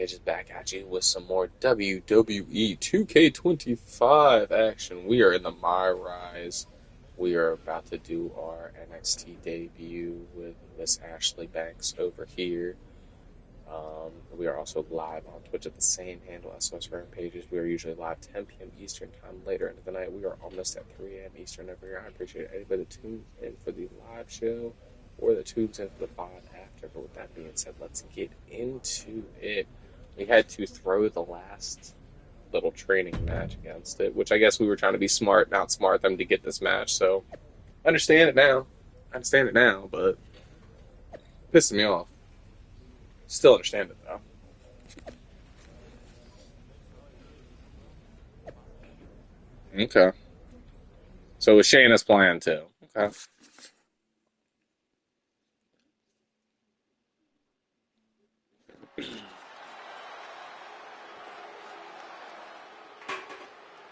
Pages back at you with some more WWE 2K25 action. We are in the Myrise. We are about to do our NXT debut with Miss Ashley Bankxxz over here. We are also live on Twitch at the same handle as SOS Pages. We are usually live 10 p.m. Eastern time later into the night. We are almost at 3 a.m. Eastern over here. I appreciate anybody that tunes in for the live show or that tunes in for the pod after. But with that being said, let's get into it. We had to throw the last little training match against it, which I guess we were trying to be smart, not smart them to get this match. So I understand it now. But it pissing me off. Still understand it though. Okay. So was Shayna's plan too. Okay.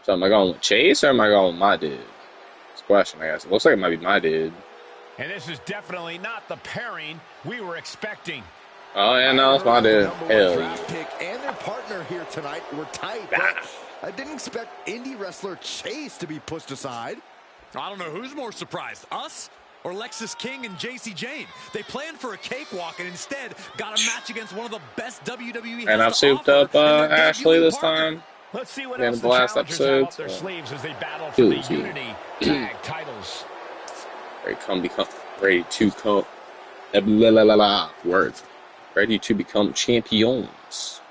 So am I going with Chase or am I going with my dude? It's a question, I guess. It looks like it might be my dude. And this is definitely not the pairing we were expecting. Oh, yeah, no, it's my dude. Hell yeah. Pick and their partner here tonight were tight, but I didn't expect indie wrestler Chase to be pushed aside. I don't know who's more surprised, us or Lexis King and JC Jane. They planned for a cakewalk and instead got a match against one of the best WWE. And I've souped up Ashley this time. Let's see what else the last episode have up their sleeves as they battle for the Unity Tag titles. Ready to become champions.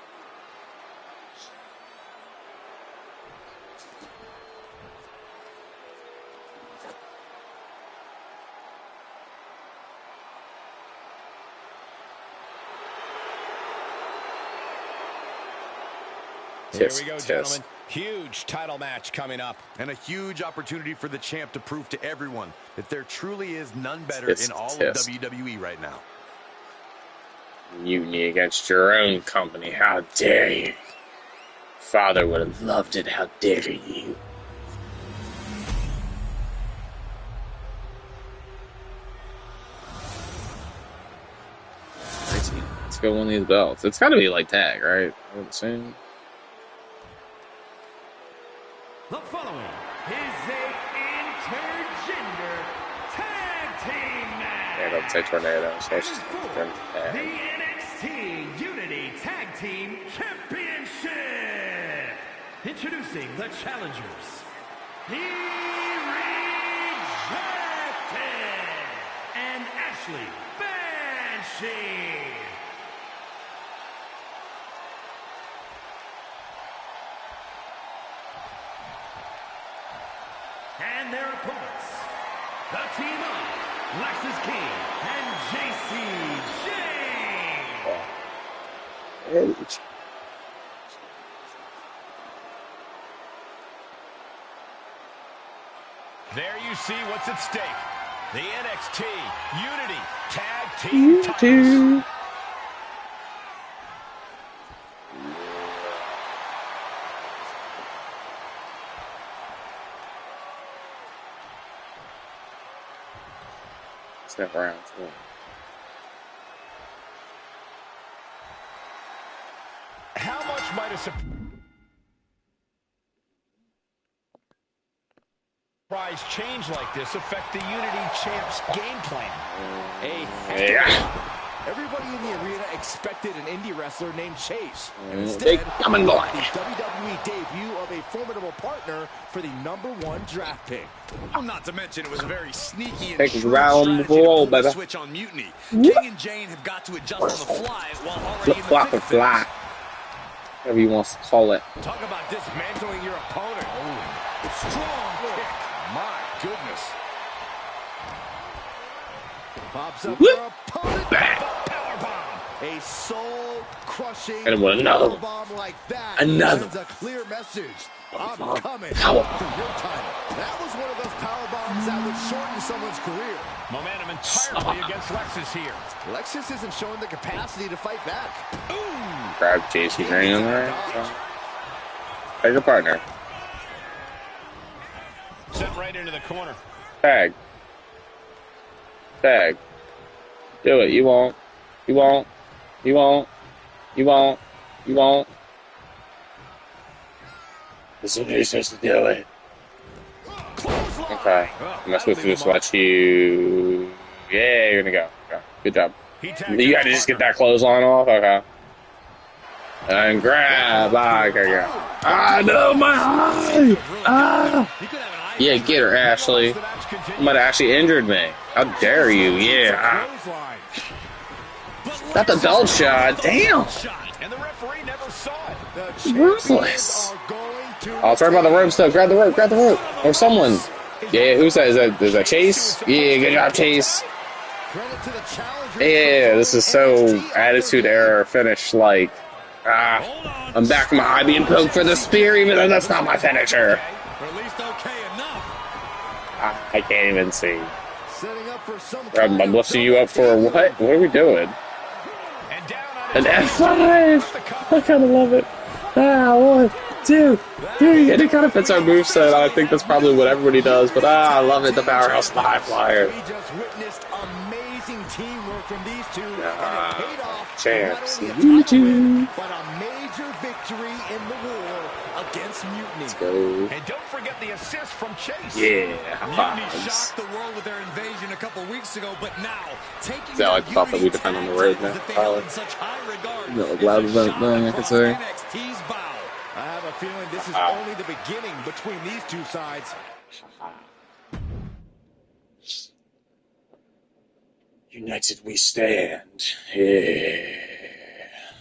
Here we go, gentlemen. Huge title match coming up. And a huge opportunity for the champ to prove to everyone that there truly is none better in all of WWE right now. Mutiny against your own company. How dare you? Father would have loved it. How dare you? Let's go win these belts. It's got to be like tag, right? I would assume. The following is a intergender tag team match. Yeah, don't say tornado. So it's just the NXT Unity Tag Team Championship. Introducing the challengers. The Rejected and Ashley Bankxxz. And their opponents, the team of Lexis King and JC Jane. There you see what's at stake. The NXT Unity Tag Team titles. Step around. How much might a surprise change like this affect the Unity Champ's game plan? Everybody in the arena expected an indie wrestler named Chase. Instead, Big coming boy. The WWE debut of a formidable partner for the #1 draft pick. Well, not to mention it was a very sneaky and Take shrewd round strategy to pull the baby. switch on Mutiny. King and Jane have got to adjust on the fly while already in the Flop thick or of fly. things. Whatever he wants to call it. Talk about dismantling your opponent. Strong kick. My goodness. Pops up Whoop. their opponent. Bang. Powerbomb. A soul-crushing And with another one. powerbomb like that Another. sends a clear message. I'm coming Power. for your title. That was one of those power bombs that would shorten someone's career. Momentum entirely against Lexis here. Lexis isn't showing the capacity to fight back. Ooh. Grab JC Jane in there. Take your partner. Sent right into the corner. Tag. Tag. Do it. You won't. You won't. You won't. You won't. You won't. This is what you're supposed to do it. Okay. Am I supposed to just watch you? Yeah, you're gonna go. Okay. Good job. You gotta just get that clothesline off? Okay. And grab. Okay. Ah, no, my eye! Ah! Yeah, get her, Ashley. You might have actually injured me. How dare you? Yeah. Got the belt shot. Damn. Ruthless. Oh, sorry about the rope stuff. Grab the rope. Grab the rope. Or someone. Yeah, who's that? Is that Chase? Yeah, good job, Chase. Yeah, this is so attitude error finish. Like, I'm back from my eye being poked for the spear, even though that's not my finisher. I can't even see. I'm lifting you up for what? What are we doing? An F5! I kind of love it. 1, 2, 3. And it kind of fits our moveset. I think that's probably what everybody does, but I love it. The powerhouse high flyer. We just witnessed amazing teamwork from these two, and it paid off. Champs. Not only a title, but a major victory in the war against Mutiny. Let's go. And don't forget the assist from Chase. Yeah, Mutiny shocked the world with their invasion a couple weeks ago, but now taking Is that like the thought that we depend on the road now? Probably. Like loud event thing, I could say. NXT's bow. I have a feeling this is only the beginning between these two sides. United we stand. Yeah.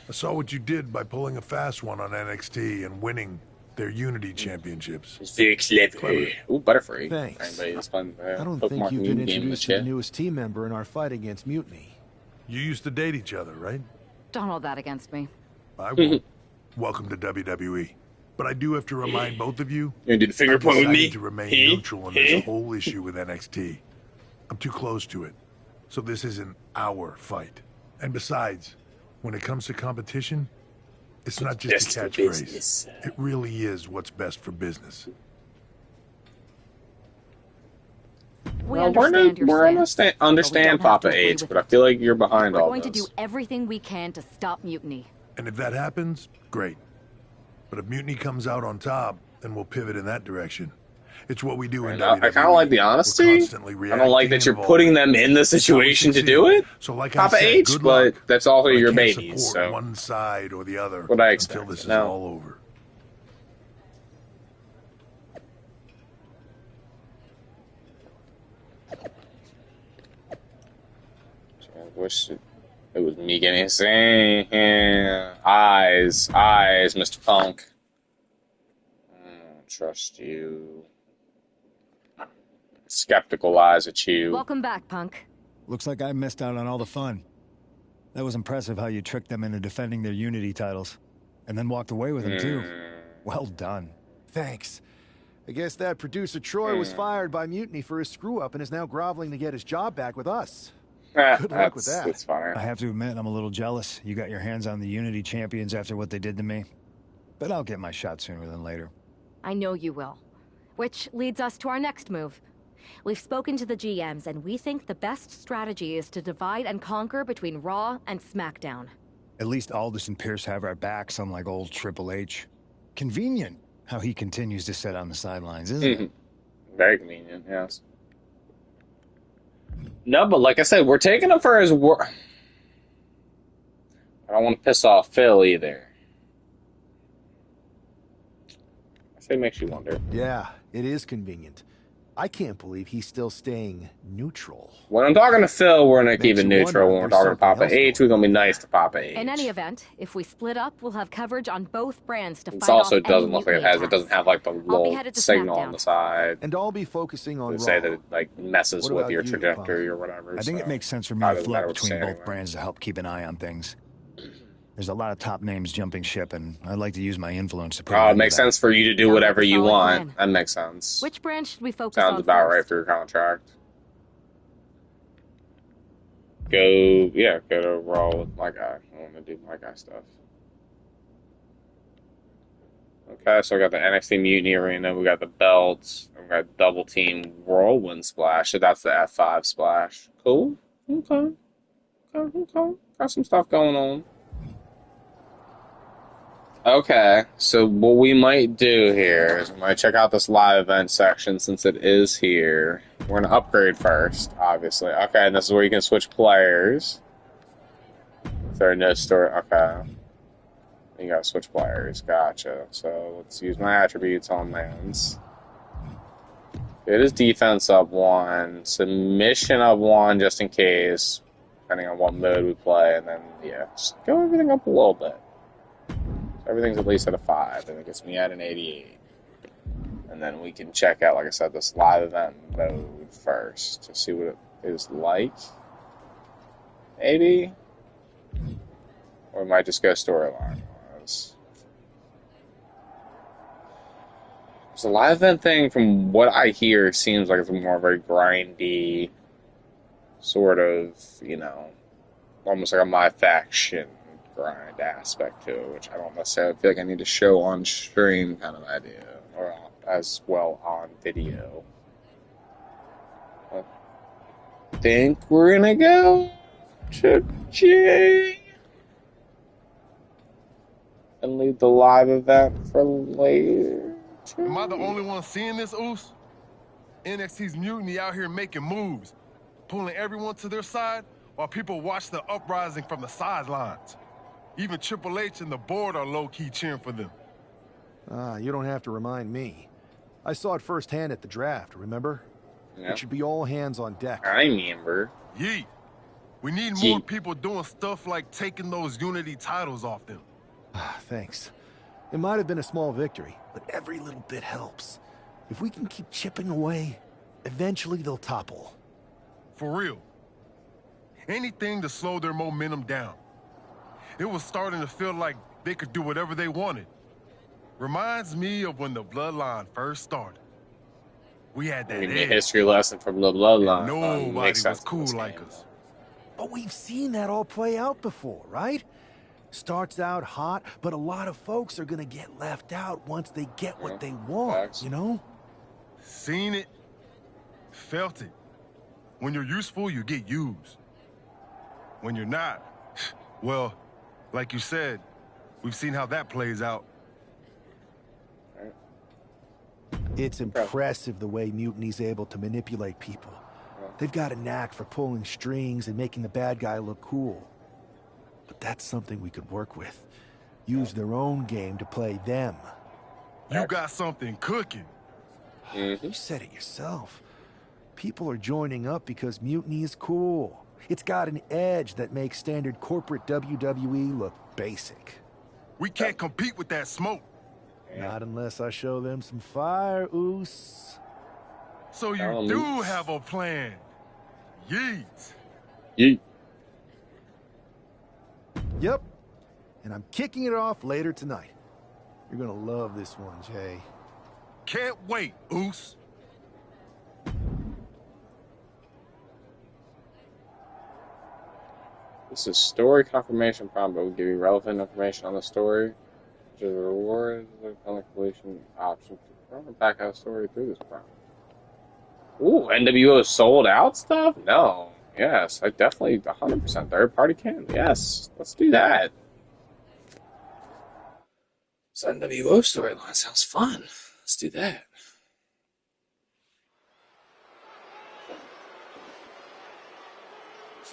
I saw what you did by pulling a fast one on NXT and winning their Unity Championships. It's very clever. Ooh, Butterfree. Thanks. Anybody that's playing I don't Pokemon think you've been game introduced in to the newest team member in our fight against Mutiny. You used to date each other, right? Don't hold that against me. I won't. Welcome to WWE. But I do have to remind both of you, You did finger I've point with decided me? to remain neutral in this whole issue with NXT. I'm too close to it. So this isn't our fight. And besides, when it comes to competition, it's not just a catchphrase. It really is what's best for business. We Well, understand your stance, understand but we don't have Papa to agree H, with but I it. feel like you're behind We're all going this. to do everything we can to stop Mutiny. And if that happens, great. But if Mutiny comes out on top, then we'll pivot in that direction. It's what we do in WWE. I kind of like the honesty. I don't like that you're putting them in the situation to do it. So like Papa I said, H, good but luck. that's also But I your can't babies, support so one side or the other what I until expect. this is No. all over. I wish it was me getting saying eyes, Mr. Punk. I don't trust you. Skeptical eyes at you. Welcome back, Punk. Looks like I missed out on all the fun. That was impressive how you tricked them into defending their Unity titles. And then walked away with them, too. Well done. Thanks. I guess that producer Troy was fired by Mutiny for his screw-up and is now groveling to get his job back with us. Good luck with that. That's fine. I have to admit, I'm a little jealous. You got your hands on the Unity champions after what they did to me. But I'll get my shot sooner than later. I know you will. Which leads us to our next move. We've spoken to the GMs, and we think the best strategy is to divide and conquer between Raw and SmackDown. At least Aldous and Pierce have our backs, unlike old Triple H. Convenient how he continues to sit on the sidelines, isn't it? Very convenient, yes. No, but like I said, we're taking him for his work. I don't want to piss off Phil either. I say it makes you wonder. Yeah, it is convenient. I can't believe he's still staying neutral. When I'm talking to Phil, we're going to keep Makes it you neutral. When wonder we're if talking to there's Papa H, we're going to be nice to Papa H. In any event, if we split up, we'll have coverage on both brands to It fight also off doesn't any look like it Mutiny has. It doesn't attacks. have like the I'll be little headed to signal on SmackDown. the side. And I'll be focusing on To Raw. say that it like messes What with about your you, trajectory Punk? or whatever. I think so it makes sense for me probably to doesn't matter float what you between say both anyway. brands to help keep an eye on things. There's a lot of top names jumping ship, and I'd like to use my influence to put an Oh, end it to makes that. sense for you to do Sounds like whatever a you solid want. plan. That makes sense. Which brand should we focus Sounds on about first? right for your contract. Go to Raw with my guy. I want to do my guy stuff. Okay, so we got the NXT Mutiny Arena, we got the belts, and we got double team whirlwind splash. So that's the F5 splash. Cool. Okay. Got some stuff going on. Okay, so what we might do here is we might check out this live event section since it is here. We're gonna upgrade first, obviously. Okay, and this is where you can switch players. If there are no story, okay. You gotta switch players, gotcha. So let's use my attributes on lands. It is defense up 1, submission up 1 just in case, depending on what mode we play, and then, yeah, just go everything up a little bit. So everything's at least at a 5, and it gets me at an 88. And then we can check out, like I said, this live event mode first to see what it is like. Maybe? Or we might just go storyline-wise. So the live event thing, from what I hear, seems like it's more of a grindy sort of, you know, almost like a My Faction grind aspect to it, which I don't necessarily feel like I need to show on stream kind of idea, or as well on video. I think we're gonna go to G and leave the live event for later. Am I the only one seeing this, Oos? NXT's Mutiny out here making moves, pulling everyone to their side while people watch the uprising from the sidelines. Even Triple H and the board are low-key cheering for them. You don't have to remind me. I saw it firsthand at the draft, remember? Yeah. It should be all hands on deck. I remember. Yeet. We need more people doing stuff like taking those Unity titles off them. Thanks. It might have been a small victory, but every little bit helps. If we can keep chipping away, eventually they'll topple. For real. Anything to slow their momentum down. It was starting to feel like they could do whatever they wanted. Reminds me of when the Bloodline first started. We had that a history lesson from the Bloodline. Nobody was cool like us. But we've seen that all play out before, right? Starts out hot, but a lot of folks are gonna get left out once they get what they want, you know? Seen it, felt it. When you're useful, you get used. When you're not, well, like you said, we've seen how that plays out. It's impressive the way Mutiny's able to manipulate people. They've got a knack for pulling strings and making the bad guy look cool. But that's something we could work with. Use their own game to play them. You got something cooking. You said it yourself. People are joining up because Mutiny is cool. It's got an edge that makes standard corporate WWE look basic. We can't compete with that smoke. Not unless I show them some fire, Oos. So you do have a plan. Yeet. Yeet. Yep. And I'm kicking it off later tonight. You're gonna love this one, Jay. Can't wait, Oos. This is story confirmation prompt, but will give you relevant information on the story. Which is a reward, completion option to back out story through this prompt. Ooh, NWO sold out stuff? No. Yes, I definitely 100% third party can. Yes, let's do that. This NWO storyline sounds fun. Let's do that.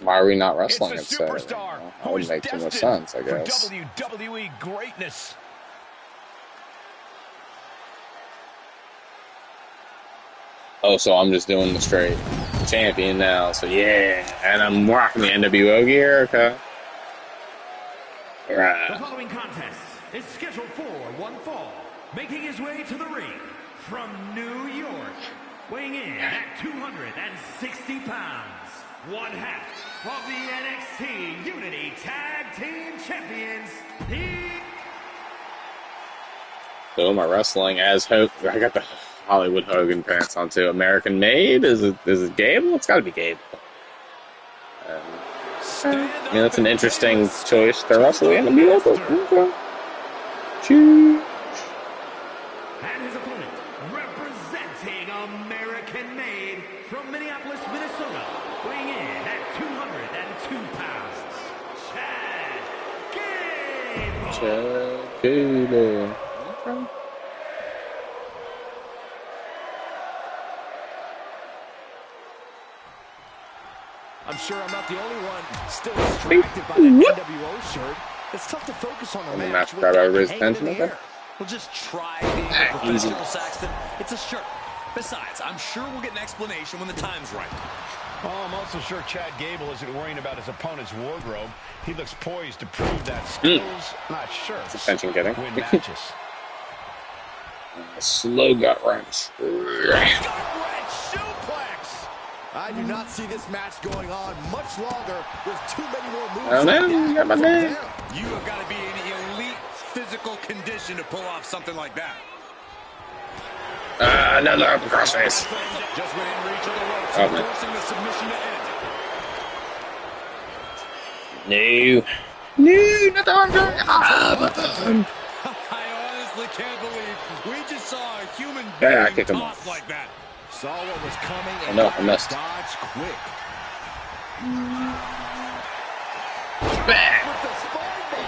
Why are we not wrestling it's instead? Superstar That would make too much sense, I guess. For WWE greatness. Oh, so I'm just doing the straight champion now. So yeah, and I'm rocking the NWO gear. Okay. Right. The following contest is scheduled for one fall, making his way to the ring from New York, weighing in at 260 pounds, one half of the NXT Unity Tag Team Champions. So my wrestling as Hogan. I got the Hollywood Hogan pants on too. American made? Is it Gable? It's got to be Gable. I mean, that's an interesting choice to wrestle the NWO, but okay. Cheers. And his opponent, representing American made from Minneapolis, Minnesota, weighing in at 202 pounds, Chad Gable. Cable. Okay. I'm sure I'm not the only one still distracted by that NWO shirt. It's tough to focus on the match with that hanging in the air. We'll just try being a professional, Saxton. It's a shirt. Besides, I'm sure we'll get an explanation when the time's right. Oh, I'm also sure Chad Gable isn't worrying about his opponent's wardrobe. He looks poised to prove that skills, not shirts, attention getting. win matches. Slow gut wrench. I do not see this match going on much longer with too many more moves. I don't know. You got my name. You have got to be in elite physical condition to pull off something like that. Another crossface. Just within reach of the ropes, forcing the submission to end. No, not the arm drag. I honestly can't believe we just saw a human being tossed like that. Saw what was coming and I missed. dodged quick.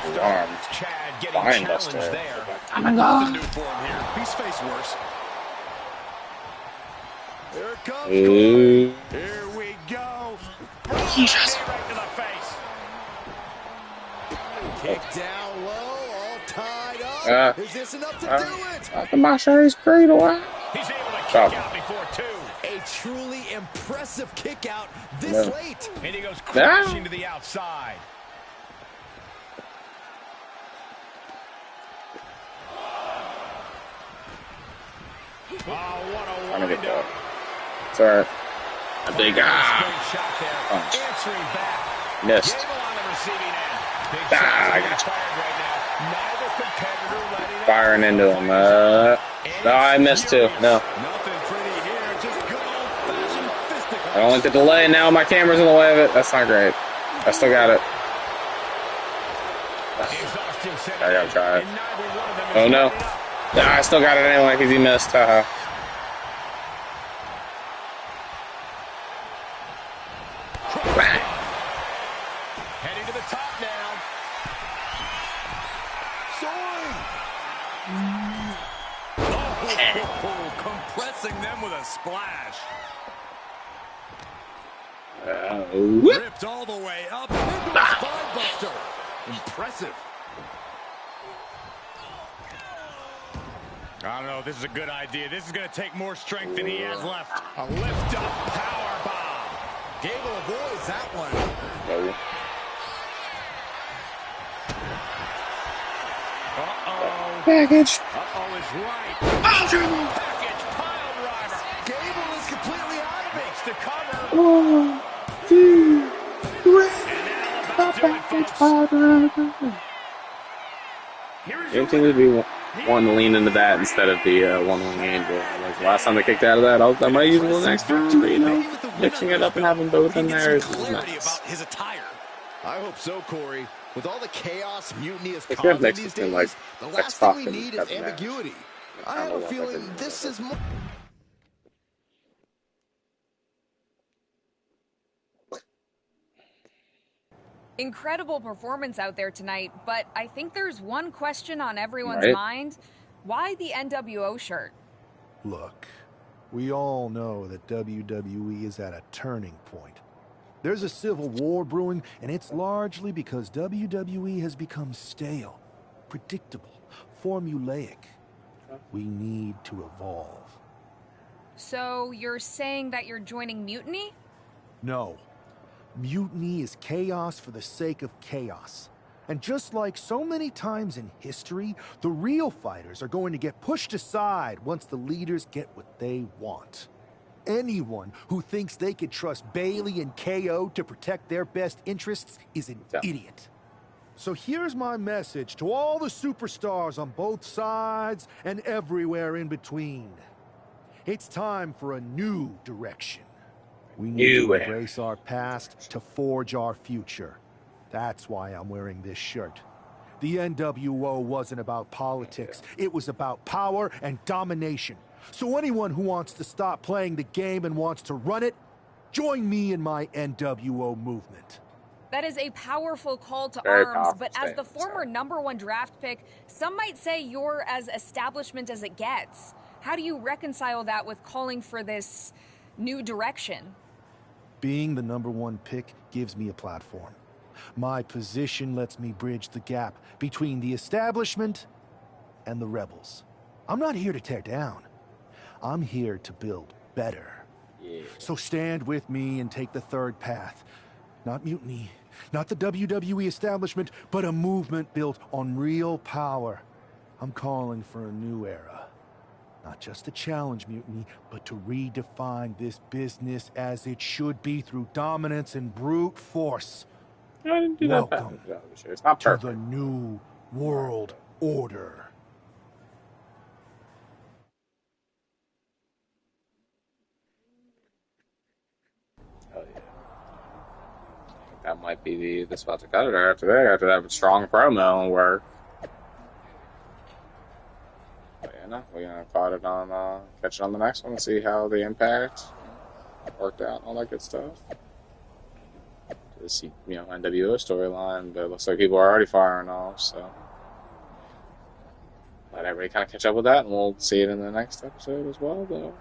His arms. Chad getting Fine, challenged Buster. there. Oh my God. Nothing new for him here. He's faced worse. Here it comes. Here we go. Jesus. Right to the face. Kick down low, all tied up. Is this enough to do it? The Myrise cradle. He's able to kick out before two. A truly impressive kick out this late. And he goes crashing to the outside. Oh, what a windup. It's alright. A big punch. Answering back. Missed. Gable on the receiving end. Big I got shots fired right now. Neither competitor letting it firing into him. No, I missed too. No. Nothing pretty here, just good old-fashioned fisticuffs. I don't like the delay. Now my camera's in the way of it. That's not great. I still got it. I gotta try it. Oh no. I still got it anyway because he missed. Haha. Heading to the top now. Compressing them with a splash. Whip. Ripped all the way up into a spine buster. Impressive. I don't know if this is a good idea. This is going to take more strength than he has left. A lift-up power bomb. Gable avoids that one. Uh-oh. Package. Uh-oh is right. Package pile driver. Gable is completely out of it. Makes the cover. 1, 2, 3. Package pile driver. It seems to be one to lean into that instead of the one-wing angel. Like last time I kicked out of that, I might use it the next time, but you know, mixing it up and having both in there is nice. His attire. I hope so, Corey. With all the chaos mutiny is If causing next these thing, days, like, the X last thing we Pac need and is Kevin Nash. ambiguity. I have a feeling this is more... Incredible performance out there tonight, but I think there's one question on everyone's mind. Why the NWO shirt? Look, we all know that WWE is at a turning point. There's a civil war brewing, and it's largely because WWE has become stale, predictable, formulaic. We need to evolve. So you're saying that you're joining Mutiny? No. Mutiny is chaos for the sake of chaos. And just like so many times in history, the real fighters are going to get pushed aside once the leaders get what they want. Anyone who thinks they could trust Bayley and KO to protect their best interests is an idiot. So here's my message to all the superstars on both sides and everywhere in between. It's time for a new direction. We need to embrace our past to forge our future. That's why I'm wearing this shirt. The NWO wasn't about politics. It was about power and domination. So anyone who wants to stop playing the game and wants to run it, join me in my NWO movement. That is a powerful call to Very arms, powerful but as the statement, former #1 draft pick, some might say you're as establishment as it gets. How do you reconcile that with calling for this new direction? Being the #1 pick gives me a platform. My position lets me bridge the gap between the establishment and the rebels. I'm not here to tear down. I'm here to build better. Yeah. So stand with me and take the third path. Not mutiny, not the WWE establishment, but a movement built on real power. I'm calling for a new era. Not just to challenge mutiny, but to redefine this business as it should be through dominance and brute force. I didn't do that bad. Welcome It's not to perfect. the new world order. Oh yeah. That might be the spot to cut it after that. After that strong promo work. But yeah, no, we're gonna cut it on, catch it on the next one and see how the impact worked out and all that good stuff. To see, NWO storyline, but it looks like people are already firing off, so let everybody kind of catch up with that, and we'll see it in the next episode as well, though.